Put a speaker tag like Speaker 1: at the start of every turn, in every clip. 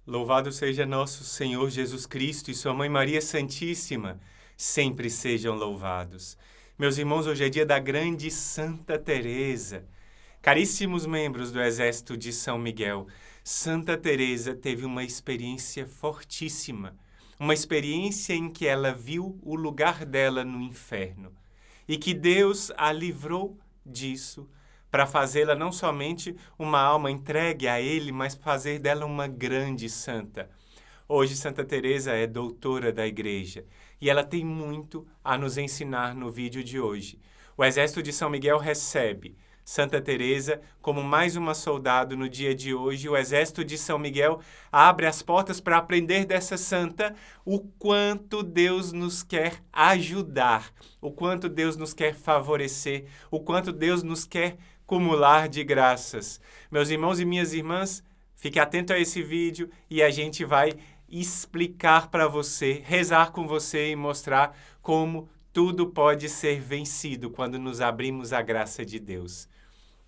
Speaker 1: Louvado seja nosso Senhor Jesus Cristo e sua Mãe Maria Santíssima, sempre sejam louvados. Meus irmãos, hoje é dia da grande Santa Teresa. Caríssimos membros do Exército de São Miguel, Santa Teresa teve uma experiência fortíssima, uma experiência em que ela viu o lugar dela no inferno e que Deus a livrou disso, para fazê-la não somente uma alma entregue a Ele, mas fazer dela uma grande santa. Hoje, Santa Teresa é doutora da Igreja e ela tem muito a nos ensinar no vídeo de hoje. O Exército de São Miguel recebe Santa Teresa como mais uma soldado no dia de hoje. O Exército de São Miguel abre as portas para aprender dessa santa o quanto Deus nos quer ajudar, o quanto Deus nos quer favorecer, o quanto Deus nos quer acumular de graças. Meus irmãos e minhas irmãs, fique atento a esse vídeo e a gente vai explicar para você, rezar com você e mostrar como tudo pode ser vencido quando nos abrimos à graça de Deus.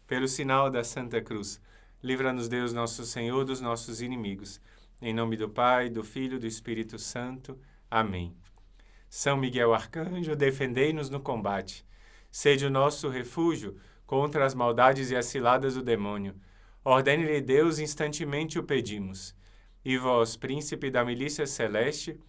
Speaker 1: Pelo sinal da Santa Cruz, livra-nos Deus nosso Senhor dos nossos inimigos. Em nome do Pai, do Filho e do Espírito Santo. Amém. São Miguel Arcanjo, defendei-nos no combate. Sede o nosso refúgio contra as maldades e as ciladas do demônio. Ordene-lhe Deus, instantemente o pedimos. E vós, príncipe da milícia celeste,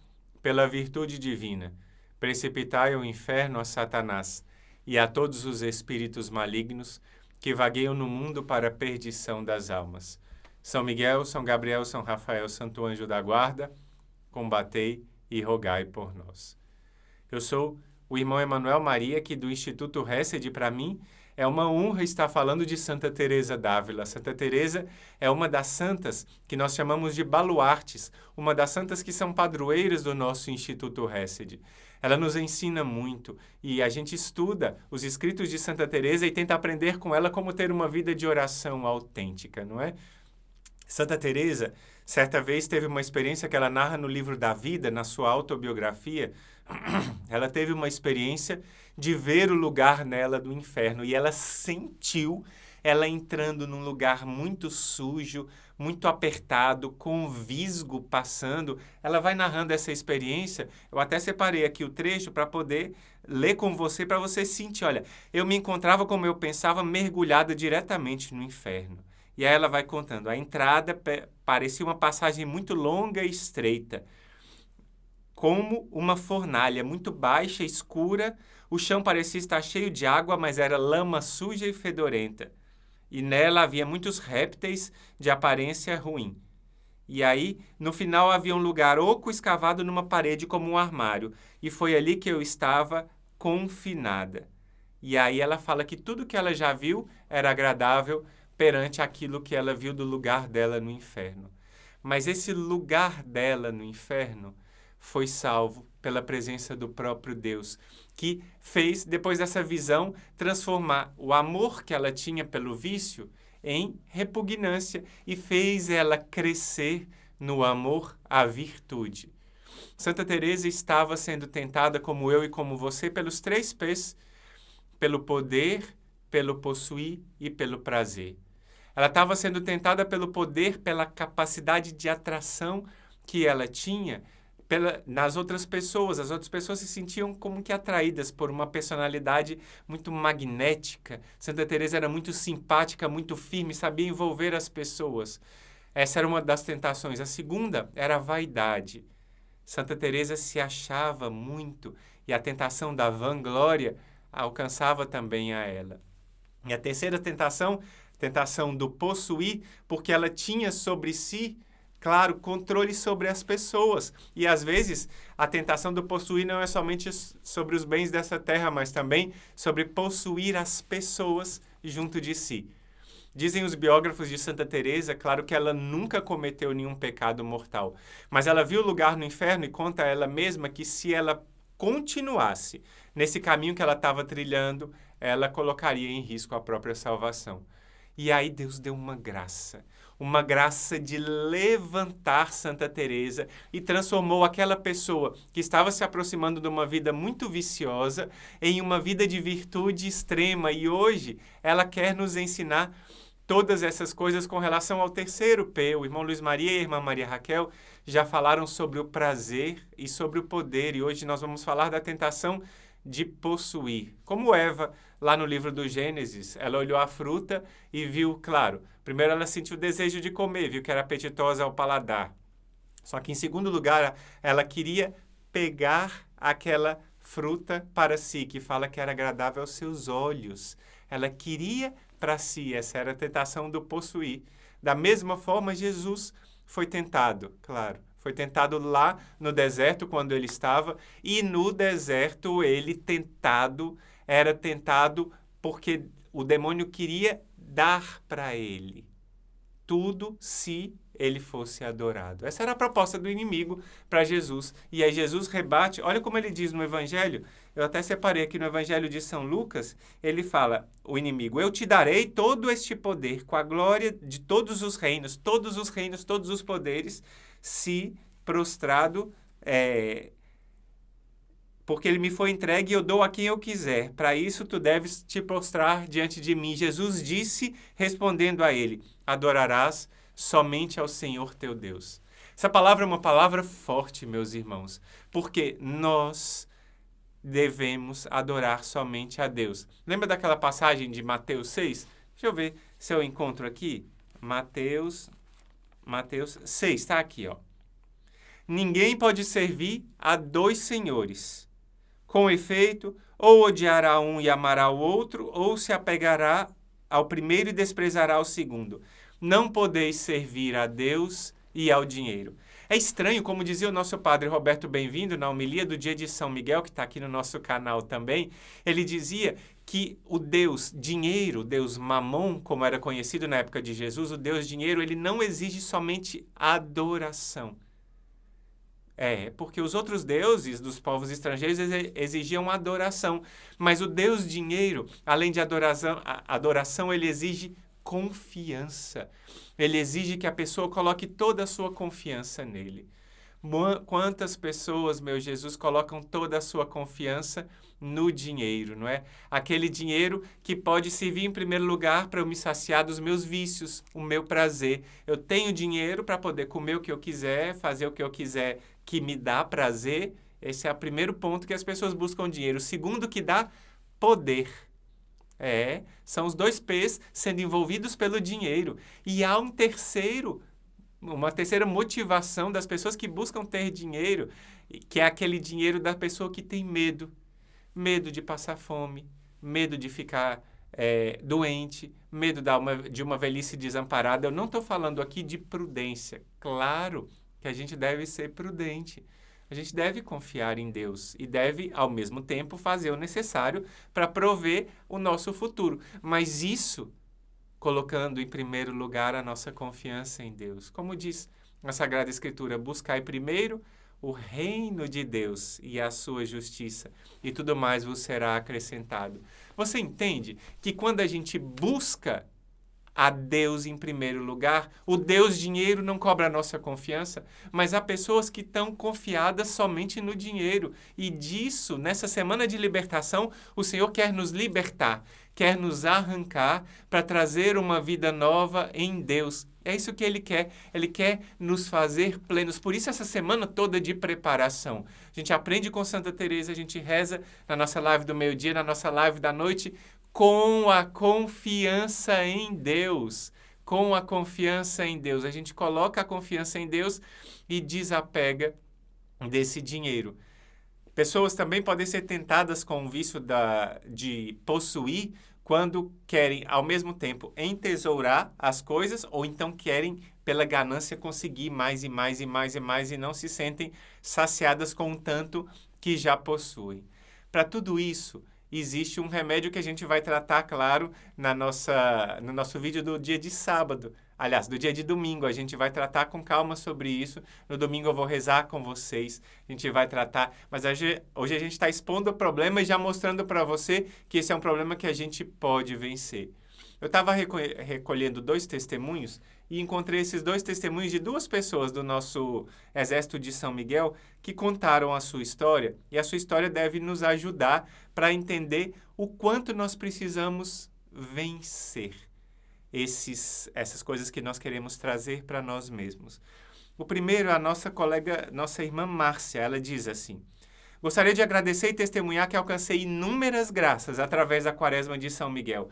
Speaker 1: pela virtude divina, precipitai ao inferno a Satanás e a todos os espíritos malignos que vagueiam no mundo para a perdição das almas. São Miguel, São Gabriel, São Rafael, Santo Anjo da Guarda, combatei e rogai por nós. Eu sou o irmão Emanuel Maria, aqui do Instituto Hesed. Para mim, é uma honra estar falando de Santa Teresa d'Ávila. Santa Teresa é uma das santas que nós chamamos de baluartes, uma das santas que são padroeiras do nosso Instituto Hesed. Ela nos ensina muito e a gente estuda os escritos de Santa Teresa e tenta aprender com ela como ter uma vida de oração autêntica, não é? Santa Teresa, certa vez, teve uma experiência que ela narra no livro da vida, na sua autobiografia. Ela teve uma experiência de ver o lugar nela do inferno e ela sentiu ela entrando num lugar muito sujo, muito apertado, com visgo passando. Ela vai narrando essa experiência. Eu até separei aqui o trecho para poder ler com você, para você sentir. Olha, eu me encontrava, como eu pensava, mergulhada diretamente no inferno. E aí ela vai contando. A entrada parecia uma passagem muito longa e estreita, como uma fornalha muito baixa, escura. O chão parecia estar cheio de água, mas era lama suja e fedorenta. E nela havia muitos répteis de aparência ruim. E aí, no final, havia um lugar oco escavado numa parede como um armário. E foi ali que eu estava confinada. E aí ela fala que tudo que ela já viu era agradável perante aquilo que ela viu do lugar dela no inferno. Mas esse lugar dela no inferno foi salvo pela presença do próprio Deus, que fez, depois dessa visão, transformar o amor que ela tinha pelo vício em repugnância e fez ela crescer no amor à virtude. Santa Teresa estava sendo tentada, como eu e como você, pelos 3 P's, pelo poder, pelo possuir e pelo prazer. Ela estava sendo tentada pelo poder, pela capacidade de atração que ela tinha nas outras pessoas. As outras pessoas se sentiam como que atraídas por uma personalidade muito magnética. Santa Teresa era muito simpática, muito firme, sabia envolver as pessoas. Essa era uma das tentações. A segunda era a vaidade. Santa Teresa se achava muito e a tentação da vanglória alcançava também a ela. E a terceira tentação do possuir, porque ela tinha sobre si, claro, controle sobre as pessoas. E às vezes a tentação do possuir não é somente sobre os bens dessa terra, mas também sobre possuir as pessoas junto de si. Dizem os biógrafos de Santa Teresa, claro que ela nunca cometeu nenhum pecado mortal, mas ela viu o lugar no inferno e conta a ela mesma que se ela continuasse nesse caminho que ela estava trilhando, ela colocaria em risco a própria salvação. E aí Deus deu uma graça de levantar Santa Teresa e transformou aquela pessoa que estava se aproximando de uma vida muito viciosa em uma vida de virtude extrema. E hoje ela quer nos ensinar todas essas coisas com relação ao terceiro P. O irmão Luiz Maria e a irmã Maria Raquel já falaram sobre o prazer e sobre o poder, e hoje nós vamos falar da tentação de possuir. Como Eva, lá no livro do Gênesis, ela olhou a fruta e viu, claro, primeiro ela sentiu o desejo de comer, viu que era apetitosa ao paladar. Só que, em segundo lugar, ela queria pegar aquela fruta para si, que fala que era agradável aos seus olhos. Ela queria para si, essa era a tentação do possuir. Da mesma forma, Jesus foi tentado, claro. Foi tentado lá no deserto, quando ele estava, e no deserto era tentado porque o demônio queria dar para ele tudo se ele fosse adorado. Essa era a proposta do inimigo para Jesus. E aí Jesus rebate, olha como ele diz no Evangelho, eu até separei aqui no Evangelho de São Lucas, ele fala, o inimigo, eu te darei todo este poder com a glória de todos os reinos, todos os poderes, se prostrado, porque ele me foi entregue e eu dou a quem eu quiser. Para isso tu deves te prostrar diante de mim. Jesus disse, respondendo a ele, adorarás somente ao Senhor teu Deus. Essa palavra é uma palavra forte, meus irmãos, porque nós devemos adorar somente a Deus. Lembra daquela passagem de Mateus 6? Deixa eu ver se eu encontro aqui. Mateus 6, está aqui, ó. Ninguém pode servir a dois senhores. Com efeito, ou odiará um e amará o outro, ou se apegará ao primeiro e desprezará o segundo. Não podeis servir a Deus e ao dinheiro. É estranho, como dizia o nosso padre Roberto Bem-vindo, na homilia do dia de São Miguel, que está aqui no nosso canal também, ele dizia que o Deus dinheiro, o Deus Mamon, como era conhecido na época de Jesus, o Deus dinheiro, ele não exige somente adoração. Porque os outros deuses dos povos estrangeiros exigiam adoração. Mas o Deus dinheiro, além de adoração, ele exige confiança. Ele exige que a pessoa coloque toda a sua confiança nele. Quantas pessoas, meu Jesus, colocam toda a sua confiança no dinheiro, não é? Aquele dinheiro que pode servir em primeiro lugar para eu me saciar dos meus vícios, o meu prazer. Eu tenho dinheiro para poder comer o que eu quiser, fazer o que eu quiser que me dá prazer. Esse é o primeiro ponto que as pessoas buscam dinheiro. O segundo que dá poder. São os dois P's sendo envolvidos pelo dinheiro. E há uma terceira motivação das pessoas que buscam ter dinheiro, que é aquele dinheiro da pessoa que tem medo. Medo de passar fome, medo de ficar doente, medo de uma velhice desamparada. Eu não estou falando aqui de prudência. Claro que a gente deve ser prudente. A gente deve confiar em Deus e deve, ao mesmo tempo, fazer o necessário para prover o nosso futuro. Mas isso colocando em primeiro lugar a nossa confiança em Deus. Como diz a Sagrada Escritura, buscai primeiro o reino de Deus e a sua justiça, e tudo mais vos será acrescentado. Você entende que quando a gente busca a Deus em primeiro lugar, o Deus dinheiro não cobra a nossa confiança, mas há pessoas que estão confiadas somente no dinheiro. E disso, nessa semana de libertação, o Senhor quer nos libertar, quer nos arrancar para trazer uma vida nova em Deus. É isso que Ele quer nos fazer plenos. Por isso essa semana toda de preparação. A gente aprende com Santa Teresa, a gente reza na nossa live do meio-dia, na nossa live da noite, com a confiança em Deus. Com a confiança em Deus. A gente coloca a confiança em Deus e desapega desse dinheiro. Pessoas também podem ser tentadas com o vício de possuir quando querem, ao mesmo tempo, entesourar as coisas ou então querem, pela ganância, conseguir mais e mais e mais e mais e não se sentem saciadas com o tanto que já possuem. Para tudo isso, existe um remédio que a gente vai tratar, claro, no nosso vídeo do dia de sábado. Aliás, do dia de domingo, a gente vai tratar com calma sobre isso. No domingo eu vou rezar com vocês, a gente vai tratar. Mas hoje a gente está expondo o problema e já mostrando para você que esse é um problema que a gente pode vencer. Eu estava recolhendo 2 testemunhos e encontrei esses 2 testemunhos de 2 pessoas do nosso Exército de São Miguel que contaram a sua história. E a sua história deve nos ajudar para entender o quanto nós precisamos vencer. essas coisas que nós queremos trazer para nós mesmos. O primeiro é a nossa irmã Márcia. Ela diz assim: gostaria de agradecer e testemunhar que alcancei inúmeras graças através da Quaresma de São Miguel.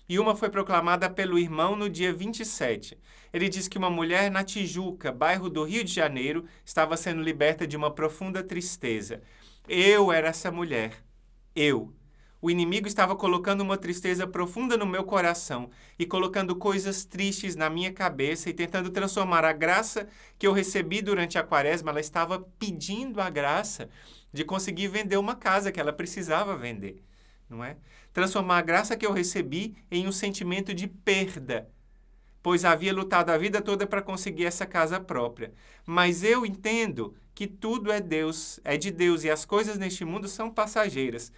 Speaker 1: E uma foi proclamada pelo irmão no dia 27. Ele diz que uma mulher na Tijuca, bairro do Rio de Janeiro, estava sendo liberta de uma profunda tristeza. Eu era essa mulher. Eu. O inimigo estava colocando uma tristeza profunda no meu coração e colocando coisas tristes na minha cabeça e tentando transformar a graça que eu recebi durante a Quaresma. Ela estava pedindo a graça de conseguir vender uma casa que ela precisava vender, não é? Transformar a graça que eu recebi em um sentimento de perda, pois havia lutado a vida toda para conseguir essa casa própria. Mas eu entendo que tudo é de Deus, e as coisas neste mundo são passageiras,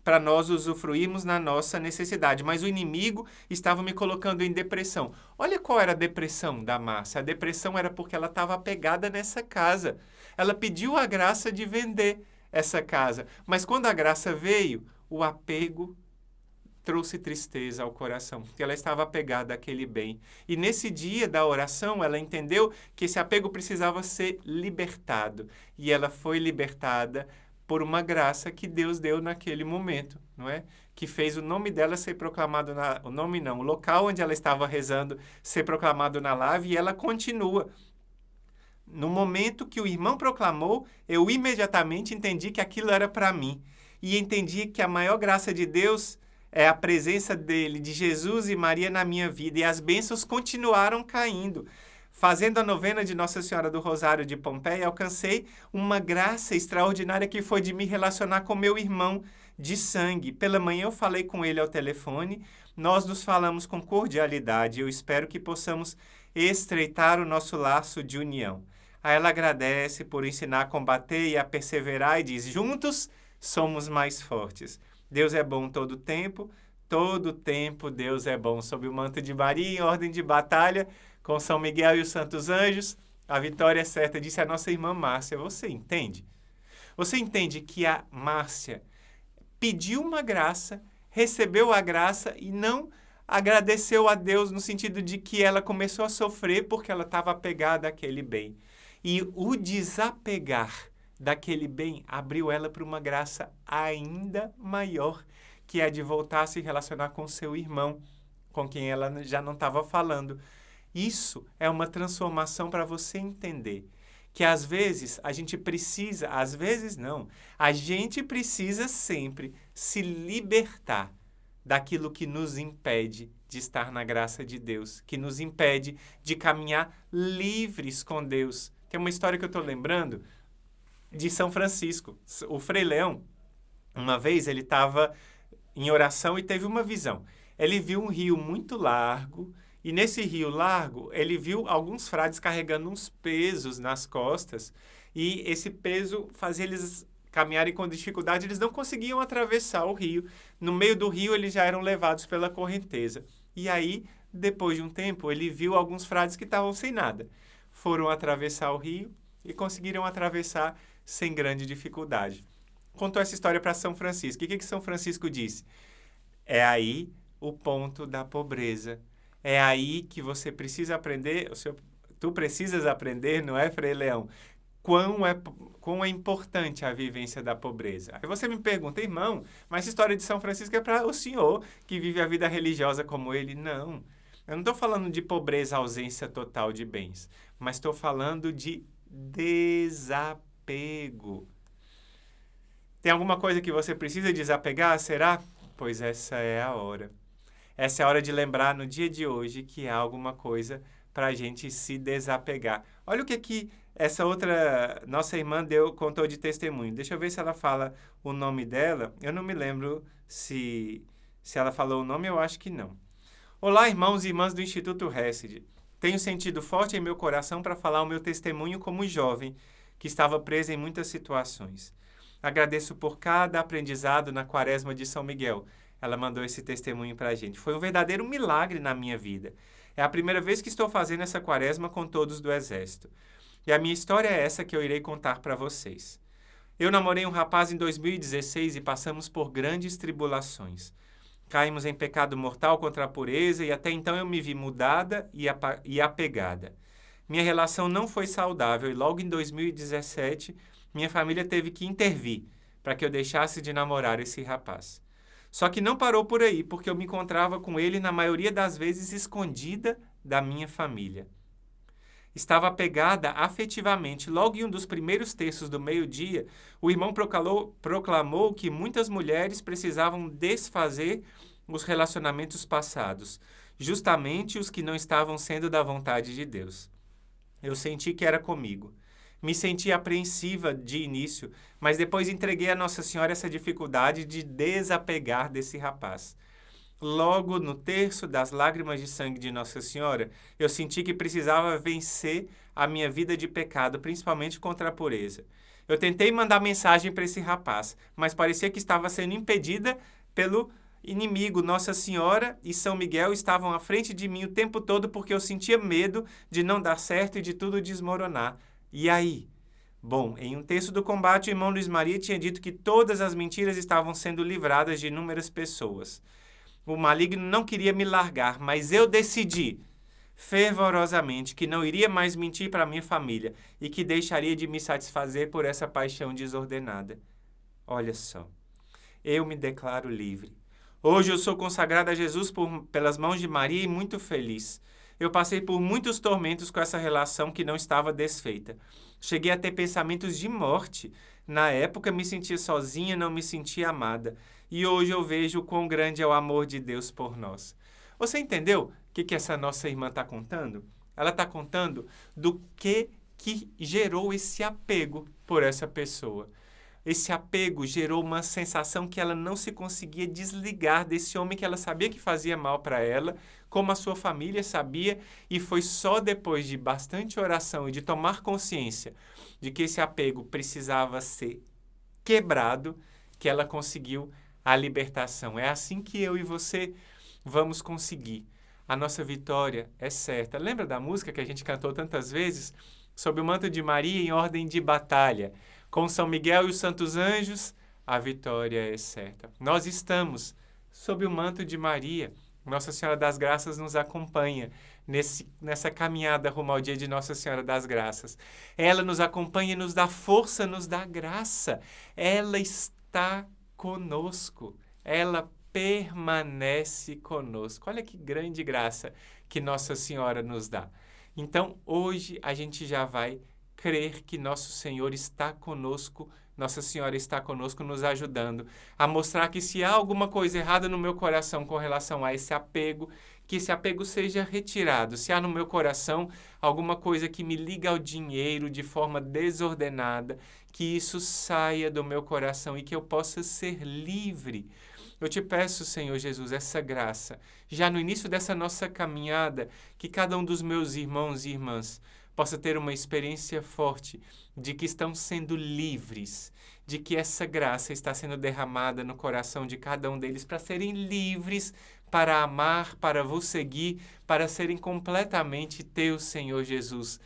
Speaker 1: para nós usufruirmos na nossa necessidade. Mas o inimigo estava me colocando em depressão. Olha qual era a depressão da Márcia. A depressão era porque ela estava apegada nessa casa. Ela pediu a graça de vender essa casa. Mas quando a graça veio, o apego trouxe tristeza ao coração, porque ela estava apegada àquele bem. E nesse dia da oração, ela entendeu que esse apego precisava ser libertado. E ela foi libertada por uma graça que Deus deu naquele momento, não é? Que fez o nome dela ser proclamado o local onde ela estava rezando ser proclamado na live, e ela continua. No momento que o irmão proclamou, eu imediatamente entendi que aquilo era para mim. E entendi que a maior graça de Deus é a presença dele, de Jesus e Maria na minha vida. E as bênçãos continuaram caindo. Fazendo a novena de Nossa Senhora do Rosário de Pompeia, alcancei uma graça extraordinária que foi de me relacionar com meu irmão de sangue. Pela manhã eu falei com ele ao telefone, nós nos falamos com cordialidade. Eu espero que possamos estreitar o nosso laço de união. Aí ela agradece por ensinar a combater e a perseverar e diz: juntos somos mais fortes. Deus é bom todo tempo Deus é bom. Sob o manto de Maria, em ordem de batalha, com São Miguel e os santos anjos, a vitória é certa, disse a nossa irmã Márcia. Você entende? Você entende que a Márcia pediu uma graça, recebeu a graça e não agradeceu a Deus no sentido de que ela começou a sofrer porque ela estava apegada àquele bem. E o desapegar daquele bem abriu ela para uma graça ainda maior, que é de voltar a se relacionar com seu irmão, com quem ela já não estava falando. Isso é uma transformação para você entender que às vezes a gente precisa, às vezes não, a gente precisa sempre se libertar daquilo que nos impede de estar na graça de Deus, que nos impede de caminhar livres com Deus. Tem uma história que eu estou lembrando de São Francisco. O Frei Leão, uma vez ele estava em oração e teve uma visão. Ele viu um rio muito largo, e nesse rio largo ele viu alguns frades carregando uns pesos nas costas, e esse peso fazia eles caminharem com dificuldade, eles não conseguiam atravessar o rio. No meio do rio eles já eram levados pela correnteza. E aí, depois de um tempo, ele viu alguns frades que estavam sem nada. Foram atravessar o rio e conseguiram atravessar sem grande dificuldade. Contou essa história para São Francisco. E o que São Francisco disse? É aí o ponto da pobreza. É aí que você precisa aprender, tu precisas aprender, não é, Frei Leão? Quão é importante a vivência da pobreza. Aí você me pergunta: irmão, mas essa história de São Francisco é para o senhor que vive a vida religiosa como ele? Não. Eu não estou falando de pobreza, ausência total de bens, mas estou falando de desapego. Tem alguma coisa que você precisa desapegar? Será? Pois essa é a hora. Essa é a hora de lembrar no dia de hoje que há alguma coisa para a gente se desapegar. Olha o que essa outra nossa irmã contou de testemunho. Deixa eu ver se ela fala o nome dela. Eu não me lembro se ela falou o nome, eu acho que não. Olá, irmãos e irmãs do Instituto Hesed. Tenho sentido forte em meu coração para falar o meu testemunho como jovem que estava preso em muitas situações. Agradeço por cada aprendizado na Quaresma de São Miguel. Ela mandou esse testemunho para a gente. Foi um verdadeiro milagre na minha vida. É a primeira vez que estou fazendo essa Quaresma com todos do Exército. E a minha história é essa que eu irei contar para vocês. Eu namorei um rapaz em 2016 e passamos por grandes tribulações. Caímos em pecado mortal contra a pureza e até então eu me vi mudada e apegada. Minha relação não foi saudável e logo em 2017 minha família teve que intervir para que eu deixasse de namorar esse rapaz. Só que não parou por aí, porque eu me encontrava com ele na maioria das vezes escondida da minha família. Estava apegada afetivamente. Logo em um dos primeiros textos do meio-dia, o irmão proclamou que muitas mulheres precisavam desfazer os relacionamentos passados, justamente os que não estavam sendo da vontade de Deus. Eu senti que era comigo. Me senti apreensiva de início, mas depois entreguei a Nossa Senhora essa dificuldade de desapegar desse rapaz. Logo no terço das lágrimas de sangue de Nossa Senhora, eu senti que precisava vencer a minha vida de pecado, principalmente contra a pureza. Eu tentei mandar mensagem para esse rapaz, mas parecia que estava sendo impedida pelo inimigo. Nossa Senhora e São Miguel estavam à frente de mim o tempo todo porque eu sentia medo de não dar certo e de tudo desmoronar. E aí? Bom, em um texto do combate, o irmão Luiz Maria tinha dito que todas as mentiras estavam sendo livradas de inúmeras pessoas. O maligno não queria me largar, mas eu decidi fervorosamente que não iria mais mentir para minha família e que deixaria de me satisfazer por essa paixão desordenada. Olha só, eu me declaro livre. Hoje eu sou consagrada a Jesus pelas mãos de Maria e muito feliz. Eu passei por muitos tormentos com essa relação que não estava desfeita. Cheguei a ter pensamentos de morte. Na época me sentia sozinha, não me sentia amada. E hoje eu vejo o quão grande é o amor de Deus por nós. Você entendeu o que essa nossa irmã está contando? Ela está contando do que gerou esse apego por essa pessoa. Esse apego gerou uma sensação que ela não se conseguia desligar desse homem que ela sabia que fazia mal para ela, como a sua família sabia, e foi só depois de bastante oração e de tomar consciência de que esse apego precisava ser quebrado que ela conseguiu a libertação. É assim que eu e você vamos conseguir. A nossa vitória é certa. Lembra da música que a gente cantou tantas vezes? Sob o manto de Maria em ordem de batalha. Com São Miguel e os santos anjos, a vitória é certa. Nós estamos sob o manto de Maria. Nossa Senhora das Graças nos acompanha nessa caminhada rumo ao dia de Nossa Senhora das Graças. Ela nos acompanha e nos dá força, nos dá graça. Ela está conosco. Ela permanece conosco. Olha que grande graça que Nossa Senhora nos dá. Então, hoje a gente já vai crer que nosso Senhor está conosco, Nossa Senhora está conosco, nos ajudando a mostrar que se há alguma coisa errada no meu coração com relação a esse apego, que esse apego seja retirado. Se há no meu coração alguma coisa que me liga ao dinheiro de forma desordenada, que isso saia do meu coração e que eu possa ser livre. Eu te peço, Senhor Jesus, essa graça, já no início dessa nossa caminhada, que cada um dos meus irmãos e irmãs possa ter uma experiência forte de que estão sendo livres, de que essa graça está sendo derramada no coração de cada um deles para serem livres, para amar, para vos seguir, para serem completamente teu, Senhor Jesus.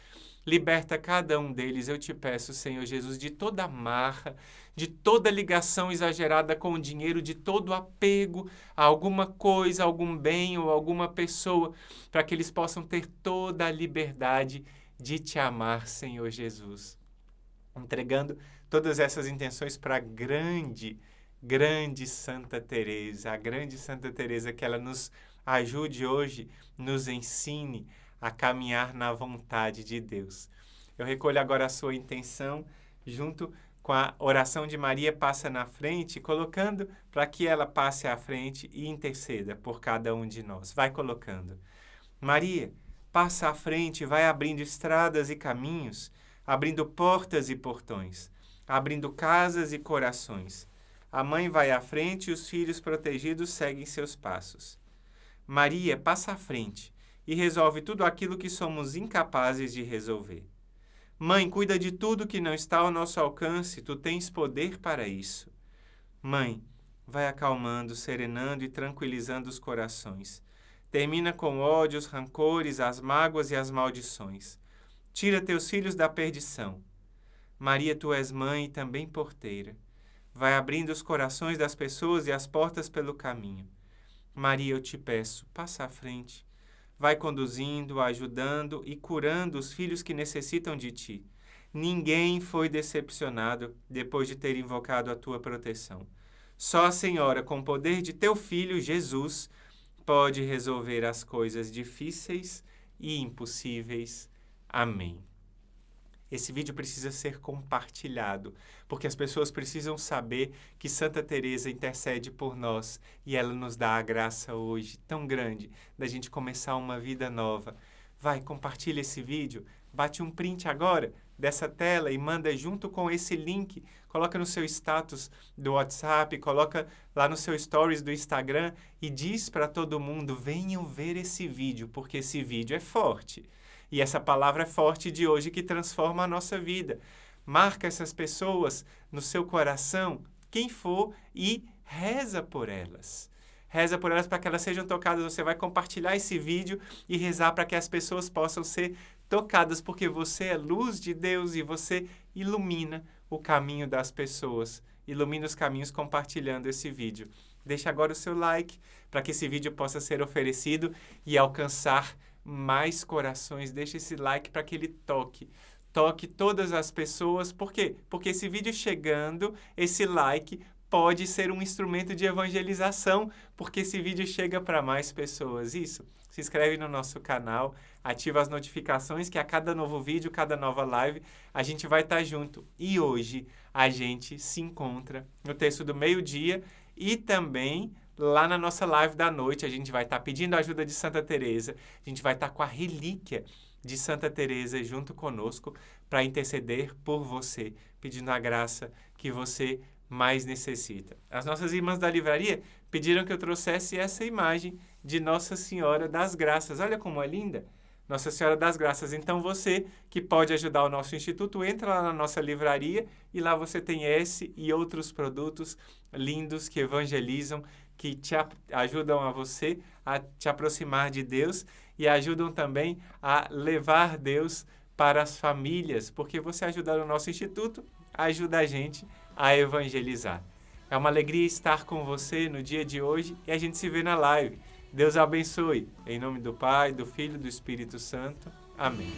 Speaker 1: Liberta cada um deles, eu te peço, Senhor Jesus, de toda amarra, de toda ligação exagerada com o dinheiro, de todo apego a alguma coisa, algum bem ou alguma pessoa, para que eles possam ter toda a liberdade de te amar, Senhor Jesus. Entregando todas essas intenções para a grande Santa Teresa, a grande Santa Teresa, que ela nos ajude hoje, nos ensine a caminhar na vontade de Deus. Eu recolho agora a sua intenção, junto com a oração de Maria passa na frente, colocando para que ela passe à frente e interceda por cada um de nós. Vai colocando. Maria, passa à frente, vai abrindo estradas e caminhos, abrindo portas e portões, abrindo casas e corações. A mãe vai à frente e os filhos protegidos seguem seus passos. Maria, passa à frente e resolve tudo aquilo que somos incapazes de resolver. Mãe, cuida de tudo que não está ao nosso alcance, tu tens poder para isso. Mãe, vai acalmando, serenando e tranquilizando os corações. Termina com ódios, rancores, as mágoas e as maldições. Tira teus filhos da perdição. Maria, tu és mãe e também porteira. Vai abrindo os corações das pessoas e as portas pelo caminho. Maria, eu te peço, passa à frente. Vai conduzindo, ajudando e curando os filhos que necessitam de ti. Ninguém foi decepcionado depois de ter invocado a tua proteção. Só a Senhora, com o poder de teu Filho, Jesus, pode resolver as coisas difíceis e impossíveis. Amém. Esse vídeo precisa ser compartilhado, porque as pessoas precisam saber que Santa Teresa intercede por nós e ela nos dá a graça hoje tão grande da gente começar uma vida nova. Vai, compartilha esse vídeo, bate um print agora dessa tela e manda junto com esse link, coloca no seu status do WhatsApp, coloca lá no seu stories do Instagram e diz para todo mundo, venham ver esse vídeo, porque esse vídeo é forte. E essa palavra é forte de hoje que transforma a nossa vida. Marca essas pessoas no seu coração, quem for, e reza por elas. Reza por elas para que elas sejam tocadas. Você vai compartilhar esse vídeo e rezar para que as pessoas possam ser tocadas, porque você é luz de Deus e você ilumina o caminho das pessoas. Ilumina os caminhos compartilhando esse vídeo. Deixa agora o seu like para que esse vídeo possa ser oferecido e alcançar mais corações. Deixa esse like para que ele toque todas as pessoas. Por quê? Porque esse vídeo chegando, esse like pode ser um instrumento de evangelização, porque esse vídeo chega para mais pessoas. Isso. Se inscreve no nosso canal, ativa as notificações, que a cada novo vídeo, cada nova live, a gente vai estar junto. E hoje a gente se encontra no texto do meio-dia e também lá na nossa live da noite. A gente vai estar pedindo a ajuda de Santa Teresa, a gente vai estar com a relíquia de Santa Teresa junto conosco para interceder por você, pedindo a graça que você mais necessita. As nossas irmãs da livraria pediram que eu trouxesse essa imagem de Nossa Senhora das Graças. Olha como é linda! Nossa Senhora das Graças. Então você que pode ajudar o nosso instituto, entra lá na nossa livraria e lá você tem esse e outros produtos lindos que evangelizam, que te ajudam a você a te aproximar de Deus e ajudam também a levar Deus para as famílias, porque você ajudar o nosso instituto, ajuda a gente a evangelizar. É uma alegria estar com você no dia de hoje e a gente se vê na live. Deus abençoe. Em nome do Pai, do Filho e do Espírito Santo. Amém.